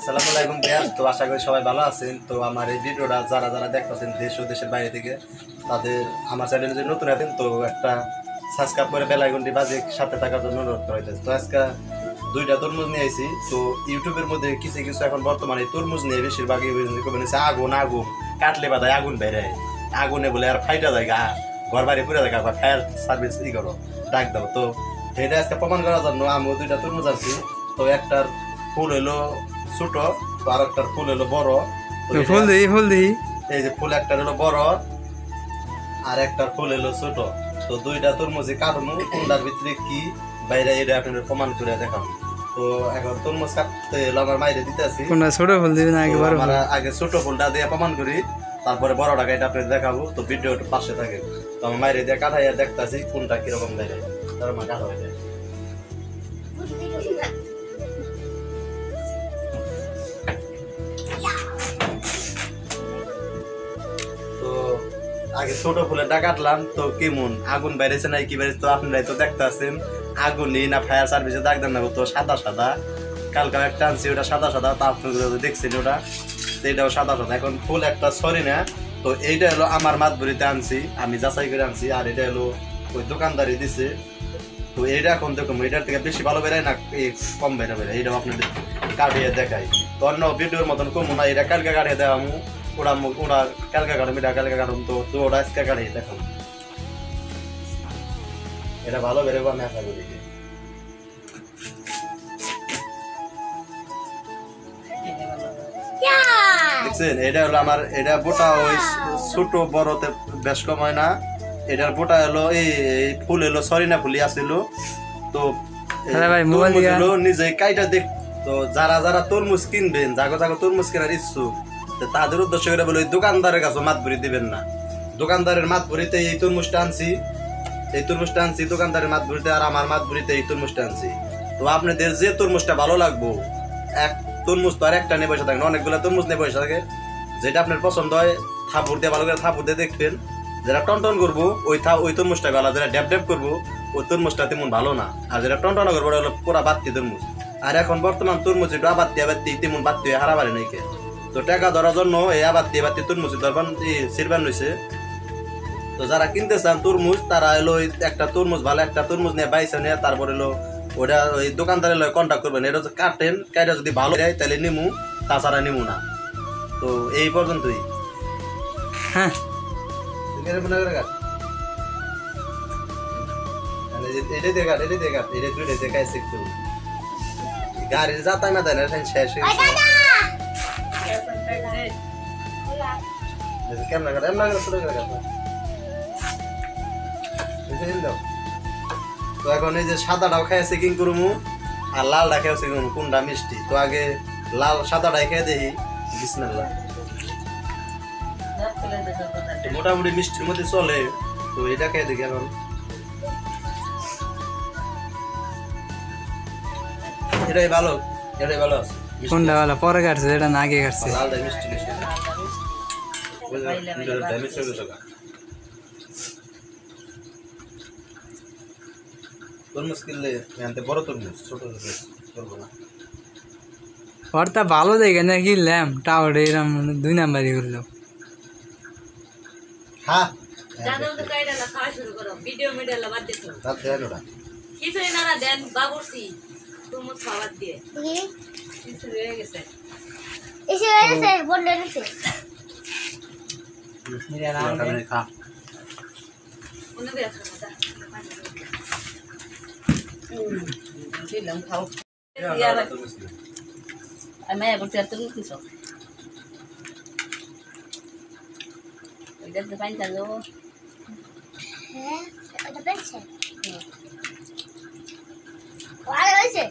আসসালামু আলাইকুম ভাইয়া। তো আশা করি সবাই ভালো আছেন। তো আমার এই ভিডিওটা যারা যারা দেখতেছেন দেশ ও দেশের বাইরে থেকে, তাদের আমার চ্যানেলে যদি নতুন আছেন তো একটা সাবস্ক্রাইব করে বেল আইকনটি বাজিয়ে সাথে থাকার জন্য অনুরোধ করা হয়েছে। তো আজকে দুইটা তরমুজ নিয়ে আইছি। তো ইউটিউবের মধ্যে কিছু কিছু এখন বর্তমানে তরমুজ নিয়ে বেশিরভাগই আগুন আগুন কাটলে বাদায় আগুন বেড়ে আগুনে বলে আর ফাইটা যায় গা ঘর বাড়ি পুরে যায় বা ফায়ার সার্ভিস ই করো ডাক দাও। তো এটা আজকে প্রমাণ করার জন্য আমি দুইটা তরমুজ আনছি। তো একটার ফুল হইলো ছোট, তো আর একটার ফুল হইলো বড়। ফুল দিই এই যে ফুল একটা হলো বড় আর একটার ফুল হইলো ছোট। তো দুইটা তরমুজে কাটবো, কোনটার ভিতরে কি বাইরে এটা আপনাদের প্রমাণ করে দেখাবো। তো এখন তরমুজ কাটতে হলো আমার মাইরে দিতে আছি। কোনটা ছোট ফুল দিবি না আগে বড়? আমরা আগে ছোট ফুলটা দিয়ে প্রমাণ করি, তারপরে বড়টা এটা আপনাদের দেখাবো। তো ভিডিও একটু পাশে থাকে। তো আমার মাইরে দিয়ে কাটাইয়া দেখতেছি কোনটা কিরকম বাইরে তার মা কাটা হয়ে যায়। তো আগে ছোট ফুলেরটা কাটলাম। তো কেমন আগুন বাইরেছে না কি বাইরেছে তো আপনারাই তো দেখতে আছেন। আগুনই না ফায়ার সার্ভিসে দাগ দেন না, তো সাদা সাদা কালকা একটা আনছি ওটা সাদা সাদা, তারপরে দেখছেন ওটা তো এটাও সাদা সাদা। এখন ফুল একটা সরি না। তো এইটা হলো আমার মাতবুরিতে আনছি, আমি যাচাই করে আনছি। আর এটা হলো ওই দোকানদারি দিছে। তো এইটা এখন দেখুন এটার থেকে বেশি ভালো বেড়ায় না কম বেড়ায়, এইটাও আপনাদের কাটিয়ে দেখাই। তো অন্য ভিডিওর মতন কমু না, এটা কালকে কাটিয়ে দেখাবো। ওরা ওরা কালকে কাটুম, এটা কালকে কাটুম। তো ওরা আজকে কাটিয়ে দেখাবো। এটা ভালো বেরোবো আমি আশা করি। দেখছেন এটা হলো আমার, এটা বোটা ওই ছোট বড়তে বেশ কম হয় না। এটার বোটা হলো এই ফুল হলো সরিনা ফুলি আসছিল। তো নিজে কাইটা দেখ। তো যারা যারা তরমুজ কিনবেন, জাগো জাগো তরমুজ কেনার ইচ্ছুক, তাদের উদ্দেশ্য করে বলে দোকানদারের কাছে মাতবুরি দিবেন না। দোকানদারের মাতবুরিতে এই তরমুজটা আনছি, এই তরমুজটা আনছি দোকানদারের মাতবুরিতে, আর আমার মাতবুরিতে এই তরমুজটা আনছি। তো আপনাদের যে তরমুজটা ভালো লাগবো, এক তরমুজ তো আর একটা নিয়ে বসে থাকে না, অনেকগুলো তরমুজ নিয়ে বসে থাকে। যেটা আপনার পছন্দ হয় থাপুর দিয়ে ভালো করে থাপুর দিয়ে দেখবেন। যেটা টনটন করবো ওই তরমুজটা ভালো, যেটা ড্যাপ ড্যাপ করবো ওই তরমুজটা তেমন ভালো না। আর যেটা টনটন করবো ওটা হলো পুরা বাত্তি তরমুজ। আর এখন বর্তমান তরমুজ একটু আবাত্তি আবাত্তি তেমন বাত্তি হয়ে হারাবারে নাইকে। তো টাকা ধরার জন্য এই আবাত্তি আবাত্তি তরমুজ ধরবান সিরবান রয়েছে। তো যারা কিনতে চান তরমুজ, তারা এলো একটা তরমুজ ভালো একটা তরমুজ নিয়ে বাইসা নিয়ে তারপর এলো ওটা ওই দোকানদারের লয় কন্ট্যাক্ট করবেন। এটা কাটেন কাইটা যদি ভালো দেয় তাহলে নিমু, তাছাড়া নিমু না। তো এই পর্যন্তই। হ্যাঁ গাড়ির যাতাই না দেয় না শেষ কেমন তো এখন এই যে সাদাটাও খাইয়া চেকিং করবো আর লালটা খেয়েও চেকিং করবো কোনটা মিষ্টি। তো আগে লাল সাদাটাই খেয়ে দেখি। বিসমিল্লাহ। মোটামুটি মিষ্টির মধ্যে চলে। তো এটা খেয়ে দেখি এখন। এটাই ভালো, এটাই ভালো আছে। কোনটা ভালো পরে কাটছে, এটা না আগে কাটছে? লালটা মিষ্টি মিষ্টি। তরমুজ কিনলে বড় তরমুজ ছোট করবো না। ওরটা ভালো দেখে না কিনলাম, টাওয়ার এরম 2 নাম্বারই করলো। হ্যাঁ জানো তো কাইডা না খাওয়া শুরু করো, ভিডিও মিডিয়া বাদ দিছো। তার দেন ওটা কিছুই না দেন বাবুর্চি তুমি খাবার দিয়ে কিছু হয়ে গেছে, এসে হয়ে গেছে বললে নিছে খা ওনে বের খাওয়া দিলাম খাও। আমি বলতে আর তুমি কিছু এটা তো পাইন চালো। হ্যাঁ এটা পেছে ওয়ালে হইছে।